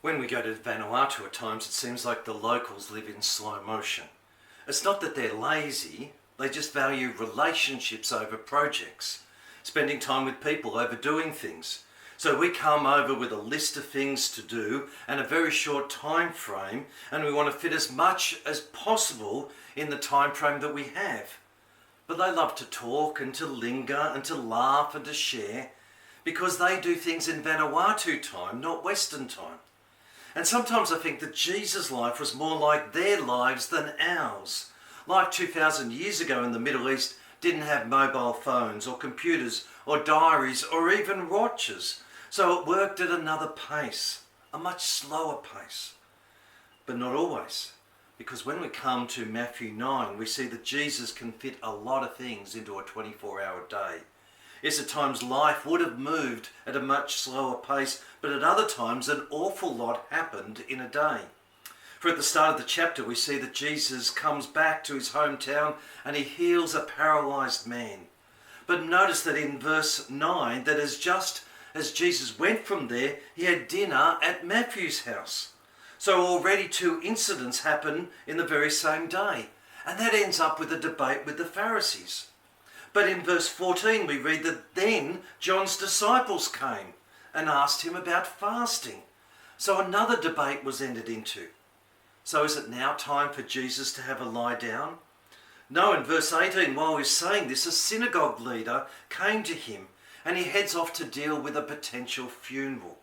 When we go to Vanuatu at times, it seems like the locals live in slow motion. It's not that they're lazy, they just value relationships over projects, spending time with people over doing things. So we come over with a list of things to do and a very short time frame, and we want to fit as much as possible in the time frame that we have. But they love to talk and to linger and to laugh and to share because they do things in Vanuatu time, not Western time. And sometimes I think that Jesus' life was more like their lives than ours. Life 2,000 years ago in the Middle East didn't have mobile phones or computers or diaries or even watches. So it worked at another pace, a much slower pace. But not always. Because when we come to Matthew 9, we see that Jesus can fit a lot of things into a 24-hour day. Yes, at times life would have moved at a much slower pace, but at other times an awful lot happened in a day. For at the start of the chapter we see that Jesus comes back to his hometown and he heals a paralysed man. But notice that in verse 9 that as Jesus went from there, he had dinner at Matthew's house. So already two incidents happen in the very same day, and that ends up with a debate with the Pharisees. But in verse 14 we read that then John's disciples came and asked him about fasting. So another debate was entered into. So is it now time for Jesus to have a lie down? No, in verse 18, while he's saying this, a synagogue leader came to him and he heads off to deal with a potential funeral.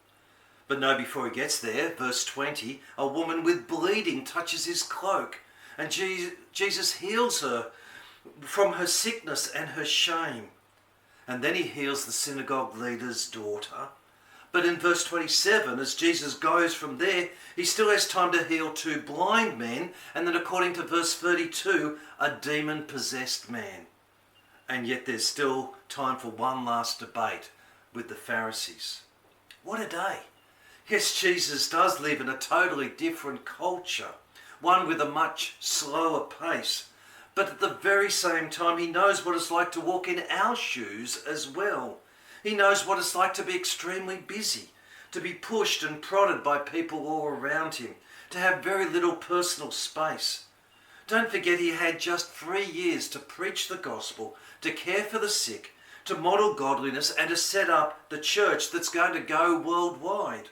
But no, before he gets there, verse 20, a woman with bleeding touches his cloak and Jesus heals her from her sickness and her shame. And then he heals the synagogue leader's daughter. But in verse 27, as Jesus goes from there, he still has time to heal two blind men, and then according to verse 32, a demon-possessed man. And yet there's still time for one last debate with the Pharisees. What a day. Yes, Jesus does live in a totally different culture, one with a much slower pace. But at the very same time, he knows what it's like to walk in our shoes as well. He knows what it's like to be extremely busy, to be pushed and prodded by people all around him, to have very little personal space. Don't forget he had just 3 years to preach the gospel, to care for the sick, to model godliness and to set up the church that's going to go worldwide.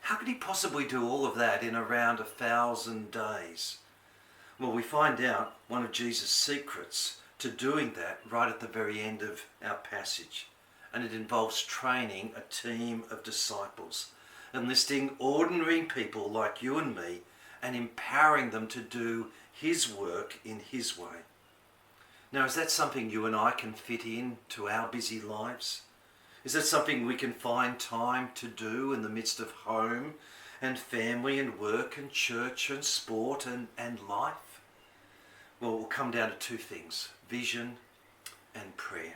How could he possibly do all of that in around 1,000 days? Well, we find out one of Jesus' secrets to doing that right at the very end of our passage. And it involves training a team of disciples, enlisting ordinary people like you and me and empowering them to do his work in his way. Now, is that something you and I can fit into our busy lives? Is that something we can find time to do in the midst of home and family and work and church and sport and life? Well, it will come down to two things, vision and prayer.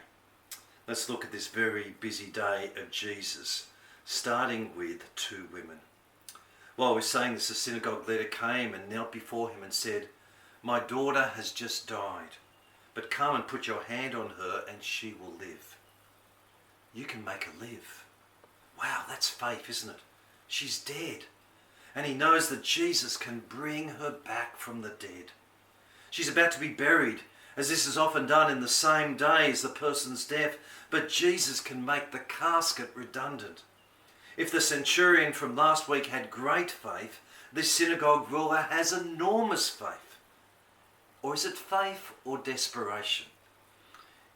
Let's look at this very busy day of Jesus, starting with two women. While we're saying this, the synagogue leader came and knelt before him and said, "My daughter has just died, but come and put your hand on her and she will live." You can make her live. Wow, that's faith, isn't it? She's dead. And he knows that Jesus can bring her back from the dead. She's about to be buried, as this is often done in the same day as the person's death, but Jesus can make the casket redundant. If the centurion from last week had great faith, this synagogue ruler has enormous faith. Or is it faith or desperation?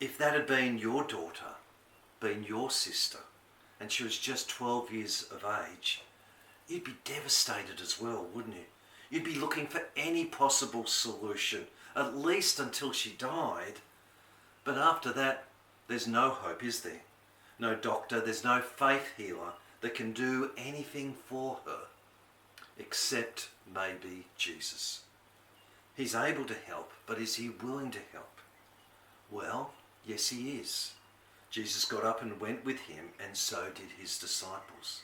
If that had been your daughter, been your sister, and she was just 12 years of age, you'd be devastated as well, wouldn't you? You'd be looking for any possible solution, at least until she died. But after that, there's no hope, is there? No doctor, there's no faith healer that can do anything for her, except maybe Jesus. He's able to help, but is he willing to help? Well, yes, he is. Jesus got up and went with him, and so did his disciples.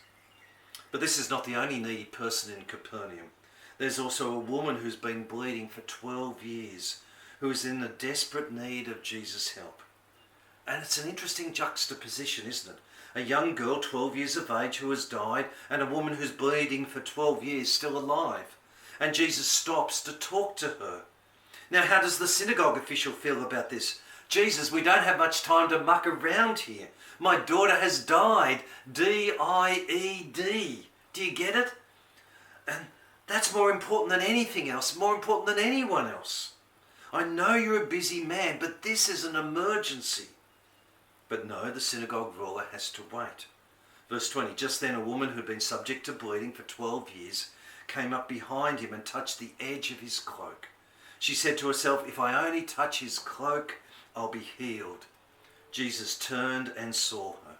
But this is not the only needy person in Capernaum. There's also a woman who's been bleeding for 12 years, who is in a desperate need of Jesus' help. And it's an interesting juxtaposition, isn't it? A young girl, 12 years of age, who has died, and a woman who's bleeding for 12 years, still alive. And Jesus stops to talk to her. Now, how does the synagogue official feel about this? Jesus, we don't have much time to muck around here. My daughter has died. D-I-E-D. Do you get it? And that's more important than anything else, more important than anyone else. I know you're a busy man, but this is an emergency. But no, the synagogue ruler has to wait. Verse 20, just then a woman who had been subject to bleeding for 12 years came up behind him and touched the edge of his cloak. She said to herself, if I only touch his cloak, I'll be healed. Jesus turned and saw her.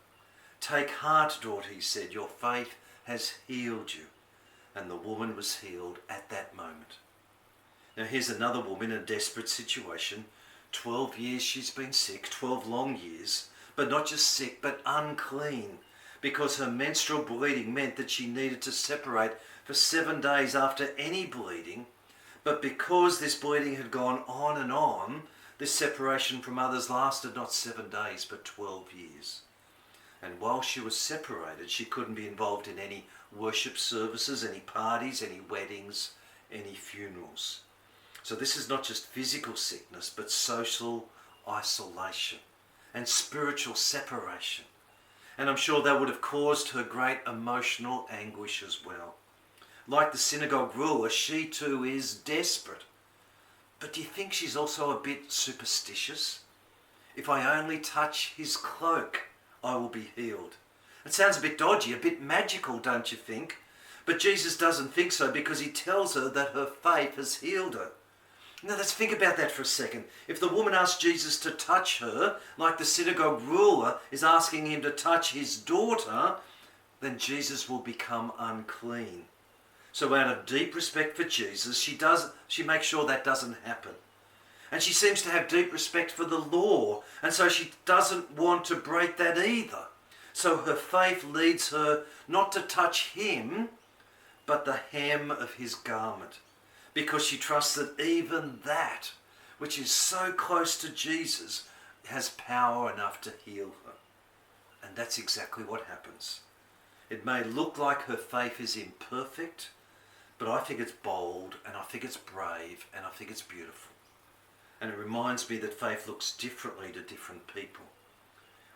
Take heart, daughter, he said, your faith has healed you. And the woman was healed at that moment. Now here's another woman in a desperate situation. 12 years she's been sick, 12 long years, but not just sick, but unclean, because her menstrual bleeding meant that she needed to separate for 7 days after any bleeding. But because this bleeding had gone on and on, this separation from others lasted not 7 days, but 12 years. And while she was separated, she couldn't be involved in any worship services, any parties, any weddings, any funerals. So this is not just physical sickness, but social isolation and spiritual separation. And I'm sure that would have caused her great emotional anguish as well. Like the synagogue ruler, she too is desperate. But do you think she's also a bit superstitious? If I only touch his cloak, I will be healed. It sounds a bit dodgy, a bit magical, don't you think? But Jesus doesn't think so, because he tells her that her faith has healed her. Now let's think about that for a second. If the woman asked Jesus to touch her, like the synagogue ruler is asking him to touch his daughter, then Jesus will become unclean. So out of deep respect for Jesus, she makes sure that doesn't happen. And she seems to have deep respect for the law, and so she doesn't want to break that either. So her faith leads her not to touch him, but the hem of his garment, because she trusts that even that, which is so close to Jesus, has power enough to heal her. And that's exactly what happens. It may look like her faith is imperfect, but I think it's bold, and I think it's brave, and I think it's beautiful. And it reminds me that faith looks differently to different people,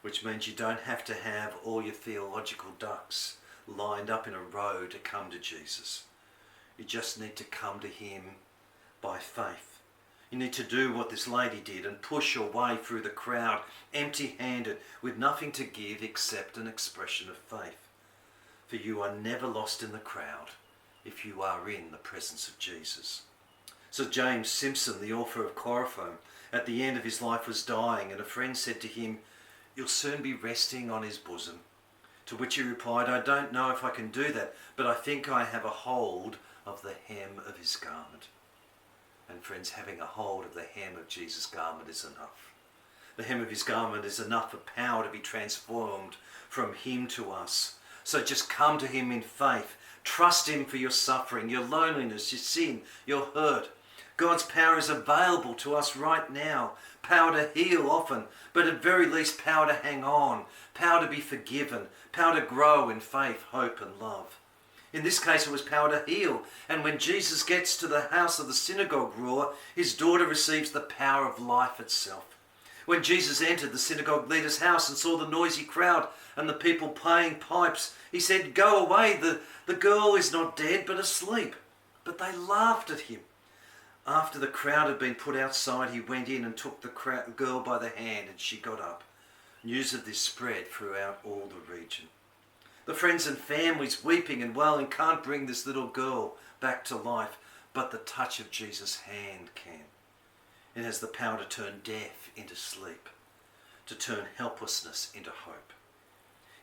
which means you don't have to have all your theological ducks lined up in a row to come to Jesus. You just need to come to him by faith. You need to do what this lady did and push your way through the crowd, empty-handed, with nothing to give except an expression of faith. For you are never lost in the crowd if you are in the presence of Jesus. So James Simpson, the author of Chloroform, at the end of his life was dying, and a friend said to him, "You'll soon be resting on his bosom." To which he replied, "I don't know if I can do that, but I think I have a hold of the hem of his garment." And friends, having a hold of the hem of Jesus' garment is enough. The hem of his garment is enough for power to be transformed from him to us. So just come to him in faith. Trust him for your suffering, your loneliness, your sin, your hurt. God's power is available to us right now. Power to heal often, but at very least power to hang on, power to be forgiven, power to grow in faith, hope and love. In this case it was power to heal, and when Jesus gets to the house of the synagogue ruler, his daughter receives the power of life itself. When Jesus entered the synagogue leader's house and saw the noisy crowd and the people playing pipes, he said, "Go away, the girl is not dead but asleep." But they laughed at him. After the crowd had been put outside, he went in and took the girl by the hand, and she got up. News of this spread throughout all the region. The friends and families weeping and wailing can't bring this little girl back to life, but the touch of Jesus' hand can. It has the power to turn death into sleep, to turn helplessness into hope.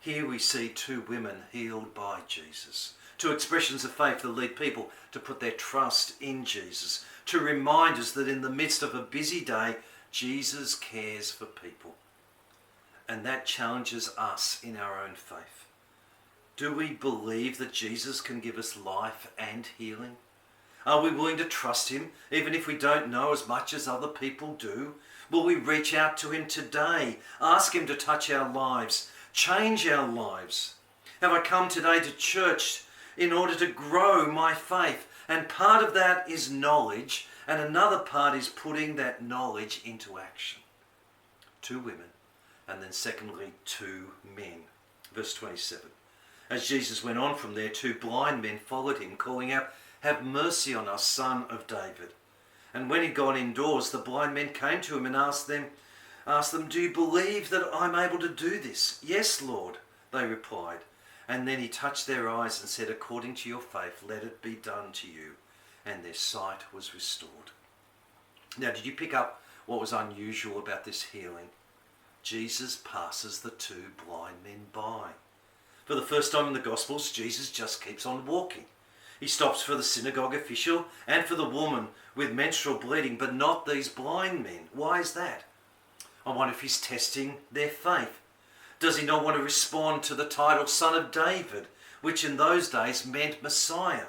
Here we see two women healed by Jesus, two expressions of faith that lead people to put their trust in Jesus, to remind us that in the midst of a busy day, Jesus cares for people. And that challenges us in our own faith. Do we believe that Jesus can give us life and healing? Are we willing to trust him even if we don't know as much as other people do? Will we reach out to him today? Ask him to touch our lives, change our lives? Have I come today to church in order to grow my faith? And part of that is knowledge, and another part is putting that knowledge into action. 2 women, and then secondly 2 men. Verse 27. As Jesus went on from there, 2 blind men followed him, calling out, "Have mercy on us, Son of David." And when he'd gone indoors, the blind men came to him and asked them, "Do you believe that I'm able to do this?" "Yes, Lord," they replied. And then he touched their eyes and said, "According to your faith, let it be done to you." And their sight was restored. Now, did you pick up what was unusual about this healing? Jesus passes the 2 blind men by. For the first time in the Gospels, Jesus just keeps on walking. He stops for the synagogue official and for the woman with menstrual bleeding, but not these blind men. Why is that? I wonder if he's testing their faith. Does he not want to respond to the title Son of David, which in those days meant Messiah?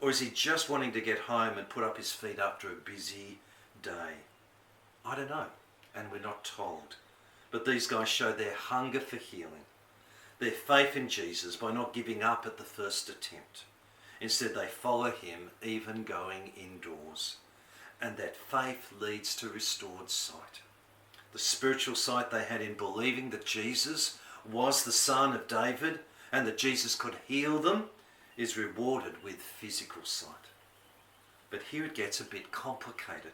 Or is he just wanting to get home and put up his feet after a busy day? I don't know, and we're not told. But these guys show their hunger for healing, their faith in Jesus by not giving up at the first attempt. Instead, they follow him, even going indoors. And that faith leads to restored sight. The spiritual sight they had in believing that Jesus was the Son of David and that Jesus could heal them is rewarded with physical sight. But here it gets a bit complicated.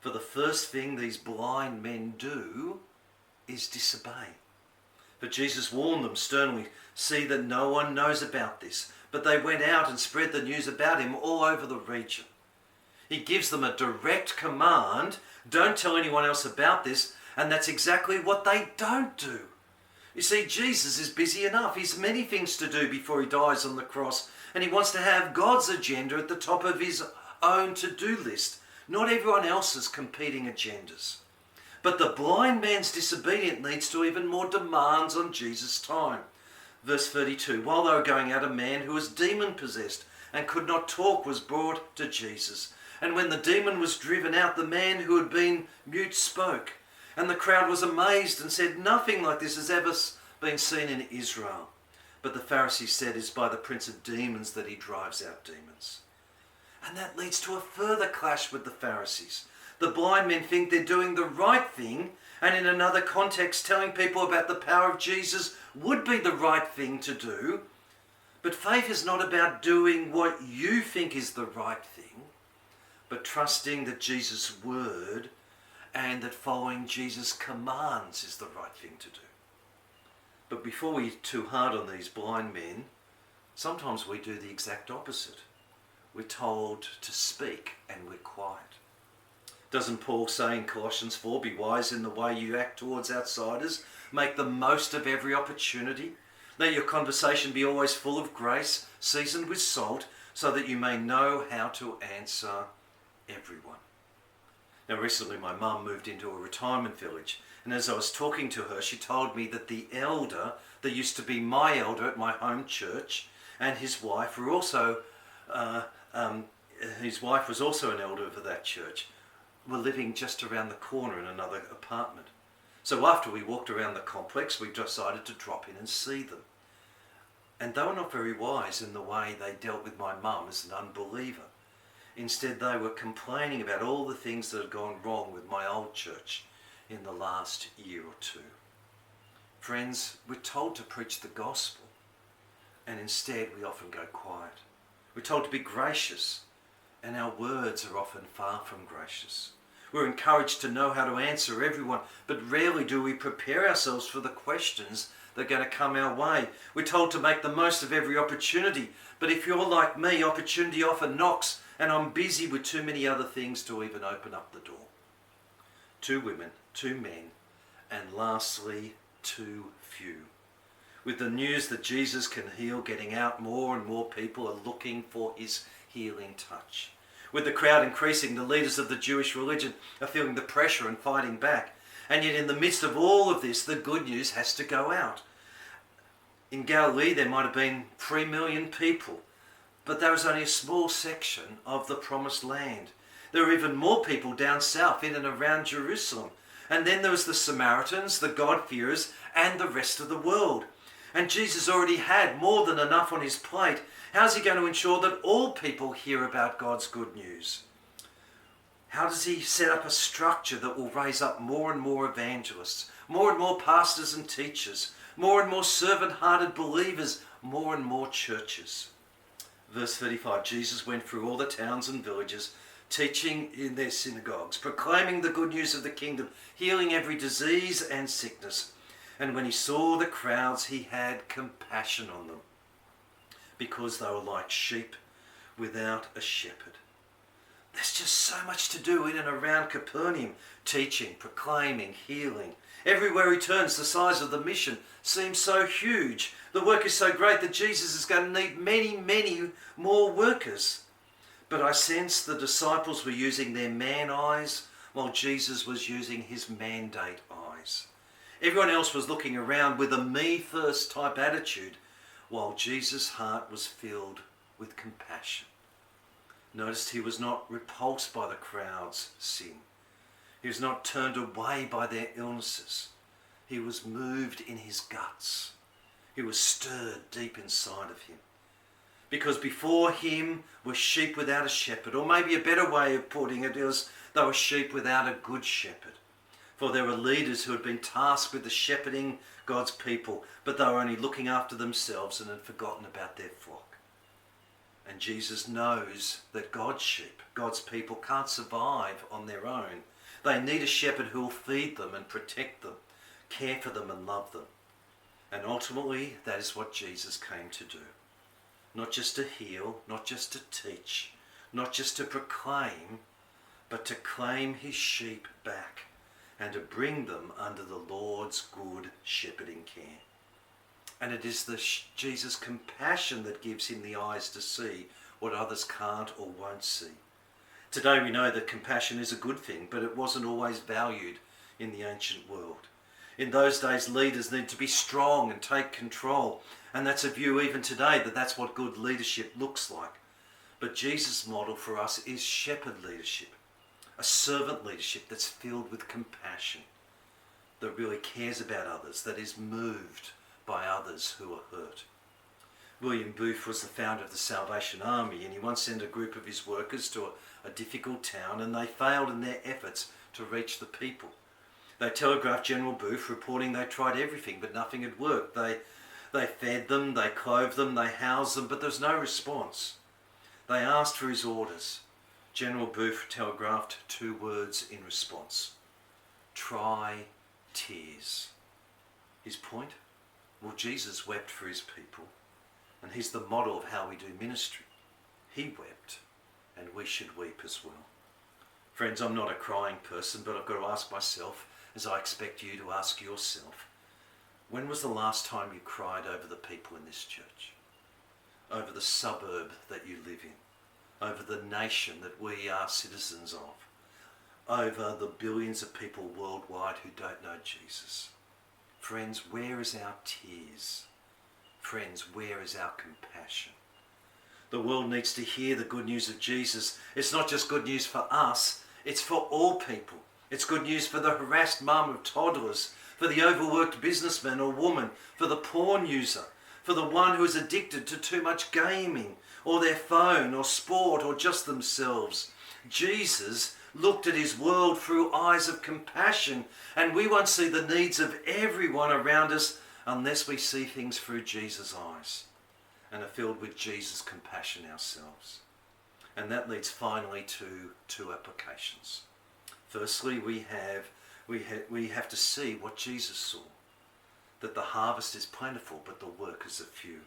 For the first thing these blind men do is disobey. But Jesus warned them sternly, "See that no one knows about this." But they went out and spread the news about him all over the region. He gives them a direct command, don't tell anyone else about this, and that's exactly what they don't do. You see, Jesus is busy enough. He's many things to do before he dies on the cross, and he wants to have God's agenda at the top of his own to-do list, not everyone else's competing agendas. But the blind man's disobedience leads to even more demands on Jesus' time. Verse 32, while they were going out, a man who was demon-possessed and could not talk was brought to Jesus. And when the demon was driven out, the man who had been mute spoke. And the crowd was amazed and said, "Nothing like this has ever been seen in Israel." But the Pharisees said, "It's by the prince of demons that he drives out demons." And that leads to a further clash with the Pharisees. The blind men think they're doing the right thing, and in another context, telling people about the power of Jesus would be the right thing to do. But faith is not about doing what you think is the right thing, but trusting that Jesus' word and that following Jesus' commands is the right thing to do. But before we get too hard on these blind men, sometimes we do the exact opposite. We're told to speak and we're quiet. Doesn't Paul say in Colossians 4, "Be wise in the way you act towards outsiders. Make the most of every opportunity. Let your conversation be always full of grace, seasoned with salt, so that you may know how to answer everyone." Now recently my mum moved into a retirement village, and as I was talking to her, she told me that the elder that used to be my elder at my home church and his wife were also, his wife was also an elder for that church, were living just around the corner in another apartment. So after we walked around the complex, we decided to drop in and see them. And they were not very wise in the way they dealt with my mum as an unbeliever. Instead, they were complaining about all the things that had gone wrong with my old church in the last year or two. Friends, we're told to preach the gospel, and instead we often go quiet. We're told to be gracious, and our words are often far from gracious. We're encouraged to know how to answer everyone, but rarely do we prepare ourselves for the questions that are going to come our way. We're told to make the most of every opportunity, but if you're like me, opportunity often knocks, and I'm busy with too many other things to even open up the door. 2 women, 2 men, and lastly, 2 few. With the news that Jesus can heal getting out, more and more people are looking for his healing touch. With the crowd increasing, the leaders of the Jewish religion are feeling the pressure and fighting back. And yet in the midst of all of this, the good news has to go out. In Galilee, there might have been 3 million people, but that was only a small section of the promised land. There were even more people down south in and around Jerusalem. And then there was the Samaritans, the God-fearers, and the rest of the world. And Jesus already had more than enough on his plate. How's he going to ensure that all people hear about God's good news? How does he set up a structure that will raise up more and more evangelists, more and more pastors and teachers, more and more servant-hearted believers, more and more churches? Verse 35, Jesus went through all the towns and villages, teaching in their synagogues, proclaiming the good news of the kingdom, healing every disease and sickness. And when he saw the crowds, he had compassion on them, because they were like sheep without a shepherd. There's just so much to do in and around Capernaum, teaching, proclaiming, healing. Everywhere he turns, the size of the mission seems so huge. The work is so great that Jesus is going to need many, many more workers. But I sense the disciples were using their man eyes while Jesus was using his mandate eyes. Everyone else was looking around with a me first type attitude, while Jesus' heart was filled with compassion. Notice he was not repulsed by the crowd's sin. He was not turned away by their illnesses. He was moved in his guts. He was stirred deep inside of him. Because before him were sheep without a shepherd, or maybe a better way of putting it is they were sheep without a good shepherd. For there were leaders who had been tasked with the shepherding God's people, but they were only looking after themselves and had forgotten about their flock. And Jesus knows that God's sheep, God's people, can't survive on their own. They need a shepherd who will feed them and protect them, care for them and love them. And ultimately, that is what Jesus came to do. Not just to heal, not just to teach, not just to proclaim, but to claim his sheep back and to bring them under the Lord's good shepherding care. And it is Jesus' compassion that gives him the eyes to see what others can't or won't see. Today we know that compassion is a good thing, but it wasn't always valued in the ancient world. In those days, leaders need to be strong and take control. And that's a view even today, that that's what good leadership looks like. But Jesus' model for us is shepherd leadership, a servant leadership that's filled with compassion, that really cares about others, that is moved by others who are hurt. William Booth was the founder of the Salvation Army, and he once sent a group of his workers to a difficult town, and they failed in their efforts to reach the people. They telegraphed General Booth, reporting they tried everything, but nothing had worked. They fed them, they clothed them, they housed them, but there was no response. They asked for his orders. General Booth telegraphed 2 words in response: try tears. His point? Well, Jesus wept for his people, and he's the model of how we do ministry. He wept, and we should weep as well. Friends, I'm not a crying person, but I've got to ask myself, as I expect you to ask yourself, when was the last time you cried over the people in this church? Over the suburb that you live in? Over the nation that we are citizens of? Over the billions of people worldwide who don't know Jesus? Friends, where is our tears? Friends, where is our compassion? The world needs to hear the good news of Jesus. It's not just good news for us, it's for all people. It's good news for the harassed mum of toddlers, for the overworked businessman or woman, for the porn user, for the one who is addicted to too much gaming, or their phone, or sport, or just themselves. Jesus looked at his world through eyes of compassion, and we won't see the needs of everyone around us unless we see things through Jesus' eyes and are filled with Jesus' compassion ourselves. And that leads finally to 2 applications. Firstly, we have to see what Jesus saw, that the harvest is plentiful, but the workers are few.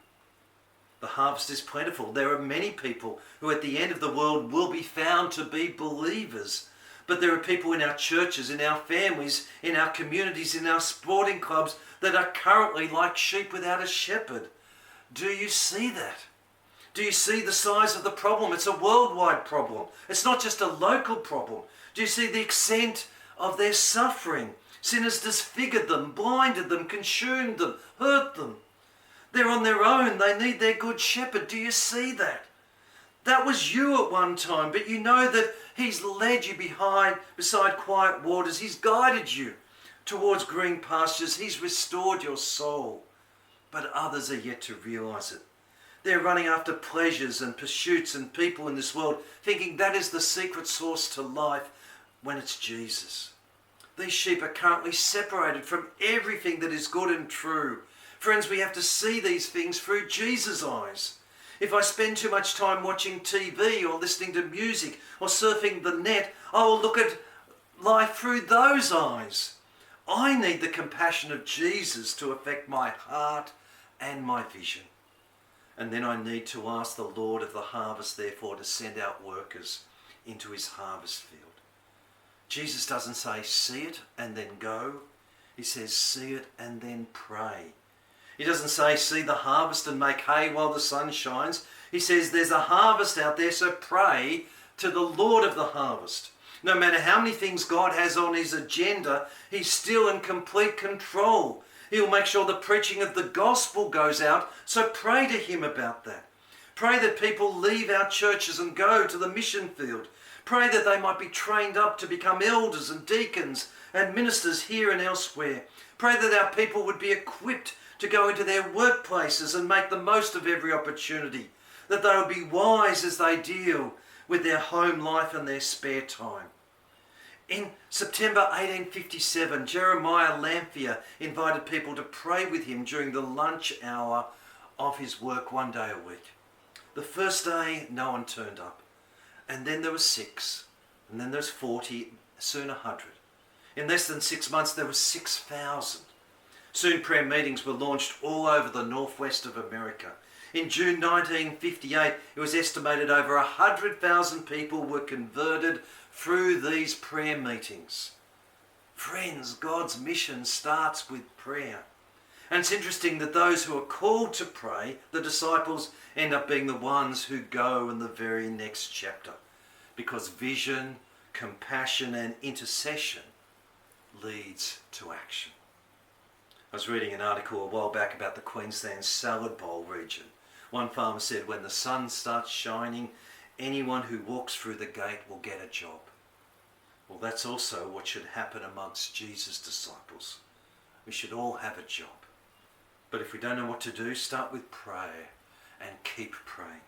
The harvest is plentiful. There are many people who at the end of the world will be found to be believers. But there are people in our churches, in our families, in our communities, in our sporting clubs that are currently like sheep without a shepherd. Do you see that? Do you see the size of the problem? It's a worldwide problem. It's not just a local problem. Do you see the extent of their suffering? Sin has disfigured them, blinded them, consumed them, hurt them. They're on their own. They need their good shepherd. Do you see that? That was you at one time, but you know that he's led you beside quiet waters. He's guided you towards green pastures. He's restored your soul. But others are yet to realise it. They're running after pleasures and pursuits and people in this world, thinking that is the secret source to life when it's Jesus. These sheep are currently separated from everything that is good and true. Friends, we have to see these things through Jesus' eyes. If I spend too much time watching TV or listening to music or surfing the net, I will look at life through those eyes. I need the compassion of Jesus to affect my heart and my vision. And then I need to ask the Lord of the harvest, therefore, to send out workers into his harvest field. Jesus doesn't say, see it and then go. He says, see it and then pray. He doesn't say, see the harvest and make hay while the sun shines. He says, there's a harvest out there, so pray to the Lord of the harvest. No matter how many things God has on his agenda, he's still in complete control. He'll make sure the preaching of the gospel goes out, so pray to him about that. Pray that people leave our churches and go to the mission field. Pray that they might be trained up to become elders and deacons and ministers here and elsewhere. Pray that our people would be equipped to go into their workplaces and make the most of every opportunity. That they would be wise as they deal with their home life and their spare time. In September 1857, Jeremiah Lanphier invited people to pray with him during the lunch hour of his work one day a week. The first day, no one turned up. And then there were 6. And then there was 40, soon 100. In less than 6 months, there were 6,000. Soon prayer meetings were launched all over the northwest of America. In June 1958, it was estimated over 100,000 people were converted through these prayer meetings. Friends, God's mission starts with prayer. And it's interesting that those who are called to pray, the disciples, end up being the ones who go in the very next chapter. Because vision, compassion and intercession leads to action. I was reading an article a while back about the Queensland Salad Bowl region. One farmer said, when the sun starts shining, anyone who walks through the gate will get a job. Well, that's also what should happen amongst Jesus' disciples. We should all have a job. But if we don't know what to do, start with prayer and keep praying.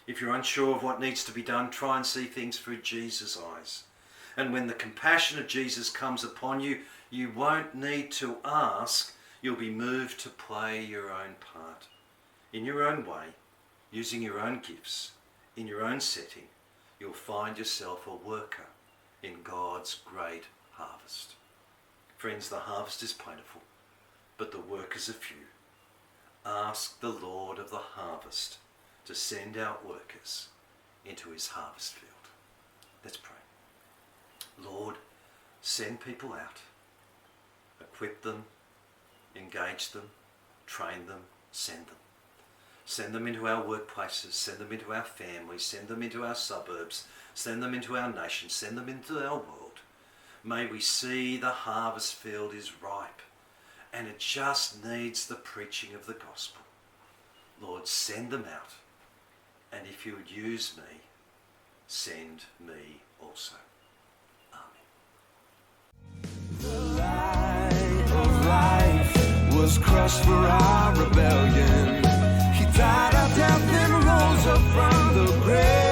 If you're unsure of what needs to be done, try and see things through Jesus' eyes. And when the compassion of Jesus comes upon you, you won't need to ask. You'll be moved to play your own part. In your own way, using your own gifts, in your own setting, you'll find yourself a worker in God's great harvest. Friends, the harvest is plentiful, but the workers are few. Ask the Lord of the harvest to send out workers into his harvest field. Let's pray. Lord, send people out. Equip them, engage them, train them, send them. Send them into our workplaces, send them into our families, send them into our suburbs, send them into our nation, send them into our world. May we see the harvest field is ripe and it just needs the preaching of the gospel. Lord, send them out. And if you would use me, send me also. Amen. The light of life was crushed for our rebellion. He died our death and rose up from the grave.